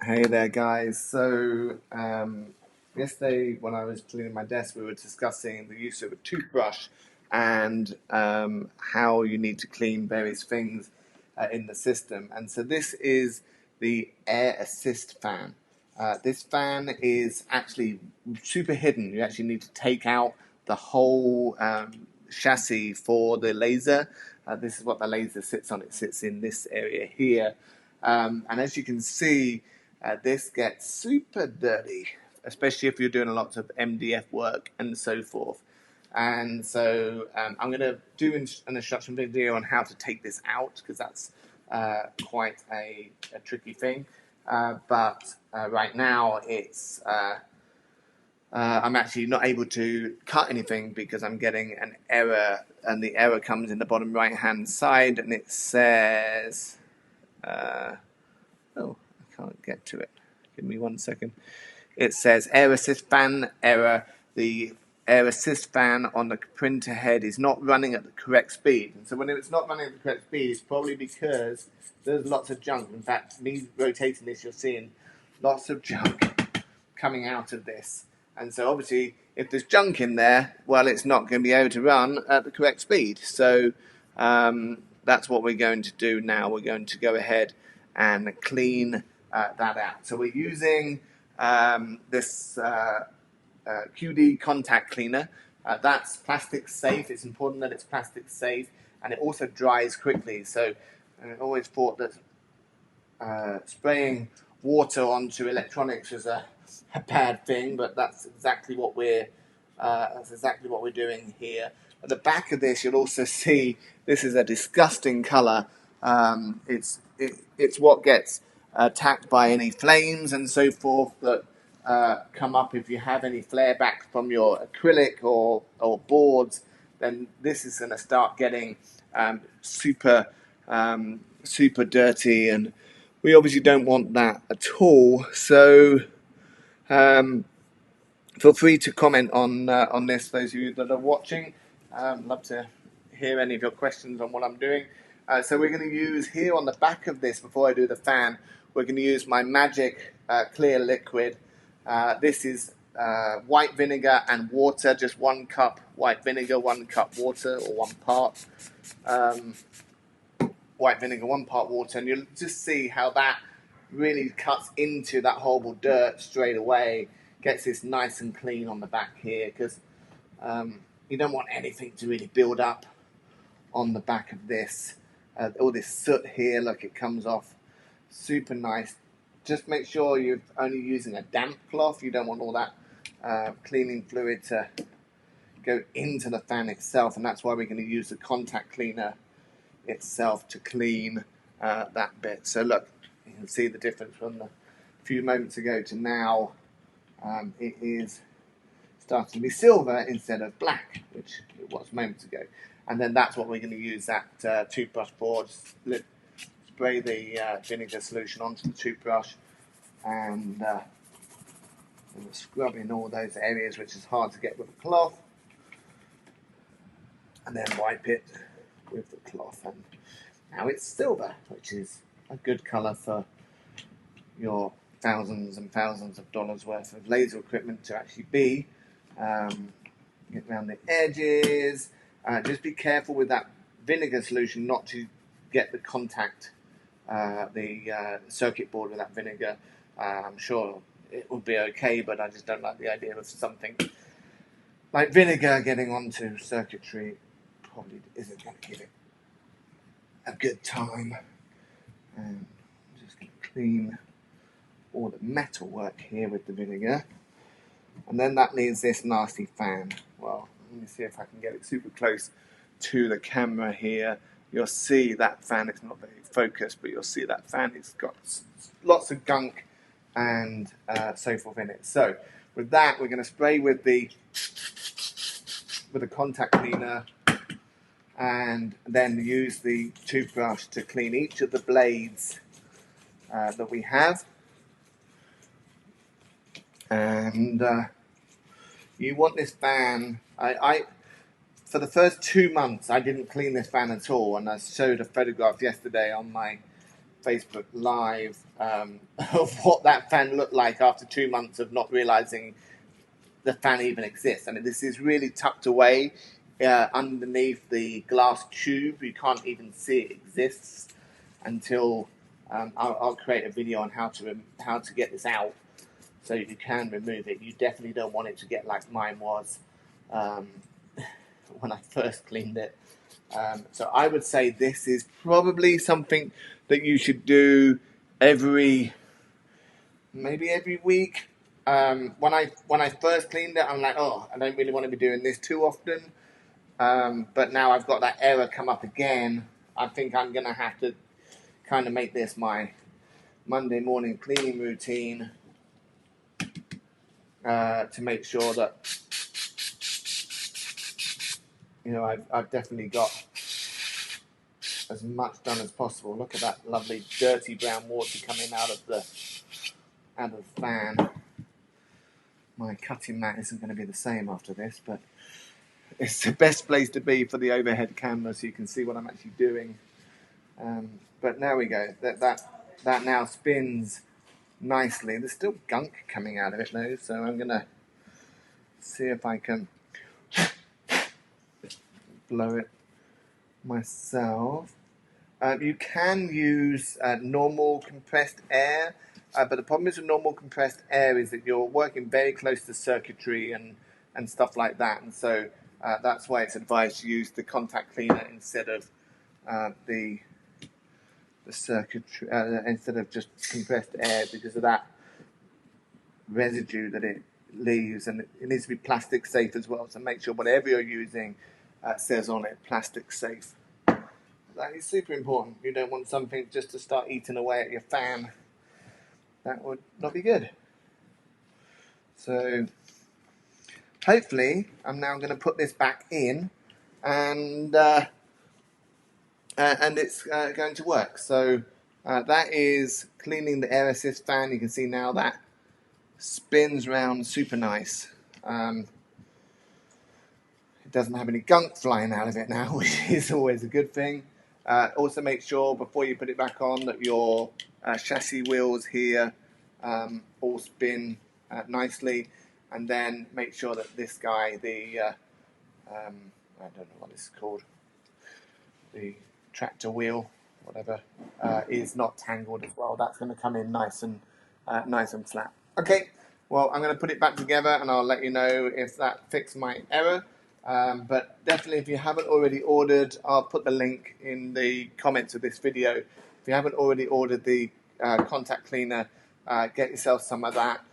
Hey there, guys. Yesterday when I was cleaning my desk, we were discussing the use of a toothbrush and how you need to clean various things in the system. And so this is the air assist fan. This fan is actually super hidden. You actually need to take out the whole chassis for the laser. This is what the laser sits on. It sits in this area here. And as you can see, this gets super dirty, especially if you're doing a lot of MDF work and so forth. And so I'm going to do an instruction video on how to take this out, because that's quite a tricky thing. But right now it's I'm actually not able to cut anything because I'm getting an error, and the error comes in the bottom right hand side, and it says oh, I can't get to it. Give me 1 second. It says air assist fan error. The air assist fan on the printer head is not running at the correct speed. And so when it's not running at the correct speed, it's probably because there's lots of junk. In fact, me rotating this, you're seeing lots of junk coming out of this. And so obviously, if there's junk in there, well, it's not going to be able to run at the correct speed. So that's what we're going to do now. We're going to go ahead and clean that out. So we're using this QD contact cleaner. That's plastic safe. It's important that it's plastic safe, and it also dries quickly. So I always thought that spraying water onto electronics is a bad thing, but that's exactly what we're doing here. At the back of this, you'll also see this is a disgusting color. It's what gets attacked by any flames and so forth that come up if you have any flare back from your acrylic or boards. Then this is going to start getting super dirty, and we obviously don't want that at all. So feel free to comment on this, those of you that are watching. Love to hear any of your questions on what I'm doing. So we're going to use here on the back of this, before I do the fan, we're going to use my Magic clear liquid. This is white vinegar and water, just 1 cup white vinegar, 1 cup water, or 1 part white vinegar, 1 part water, and you'll just see how that really cuts into that horrible dirt straight away, gets this nice and clean on the back here, because you don't want anything to really build up on the back of this. All this soot here, look, it comes off super nice. Just make sure you're only using a damp cloth. You don't want all that cleaning fluid to go into the fan itself, and that's why we're going to use the contact cleaner itself to clean that bit. So look, you can see the difference from a few moments ago to now. It is starting to be silver instead of black, which it was moments ago. And then that's what we're going to use that toothbrush for. Just spray the vinegar solution onto the toothbrush, and scrub in all those areas which is hard to get with a cloth, and then wipe it with the cloth. And now it's silver, which is a good colour for your thousands and thousands of dollars worth of laser equipment to actually be. Get around the edges. Just be careful with that vinegar solution not to get the contact, the circuit board with that vinegar. I'm sure it will be okay, but I just don't like the idea of something like vinegar getting onto circuitry. Probably isn't going to give it a good time. And I'm just going to clean all the metal work here with the vinegar, and then that leaves this nasty fan. Well, let me see if I can get it super close to the camera here. You'll see that fan, it's not very focused, but you'll see that fan, it's got lots of gunk and so forth in it. So with that, we're going to spray with the contact cleaner, and then use the toothbrush to clean each of the blades that we have. And you want this fan. I for the first 2 months I didn't clean this fan at all, and I showed a photograph yesterday on my Facebook Live of what that fan looked like after 2 months of not realizing the fan even exists. I mean, this is really tucked away underneath the glass tube. You can't even see it exists until I'll create a video on how to get this out so you can remove it. You definitely don't want it to get like mine was when I first cleaned it. So I would say this is probably something that you should do maybe every week. When I first cleaned it, I'm like, oh, I don't really want to be doing this too often. But now I've got that error come up again. I think I'm going to have to kind of make this my Monday morning cleaning routine to make sure that, you know, I've definitely got as much done as possible. Look at that lovely dirty brown water coming out of the fan. My cutting mat isn't going to be the same after this, but it's the best place to be for the overhead camera so you can see what I'm actually doing. But there we go. That now spins nicely. There's still gunk coming out of it though, so I'm going to see if I can blow it myself. You can use normal compressed air, but the problem is with normal compressed air is that you're working very close to circuitry and stuff like that, and so that's why it's advised to use the contact cleaner instead of the circuitry, instead of just compressed air, because of that residue that it leaves, and it needs to be plastic safe as well. So make sure whatever you're using says on it plastic safe. That is super important. You don't want something just to start eating away at your fan. That would not be good. So hopefully I'm now going to put this back in, and it's going to work. So that is cleaning the air assist fan. You can see now that spins round super nice. It doesn't have any gunk flying out of it now, which is always a good thing. Also make sure before you put it back on that your chassis wheels here all spin nicely, and then make sure that this guy, I don't know what this is called, the tractor wheel, whatever, is not tangled as well. That's going to come in nice and flat. Okay, well, I'm going to put it back together and I'll let you know if that fixed my error. But definitely, if you haven't already ordered, I'll put the link in the comments of this video. If you haven't already ordered the contact cleaner, get yourself some of that,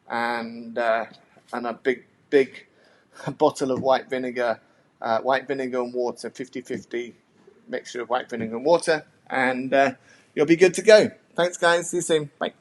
and a big bottle of white vinegar and water, 50-50 mixture of white vinegar and water, and you'll be good to go. Thanks, guys. See you soon. Bye.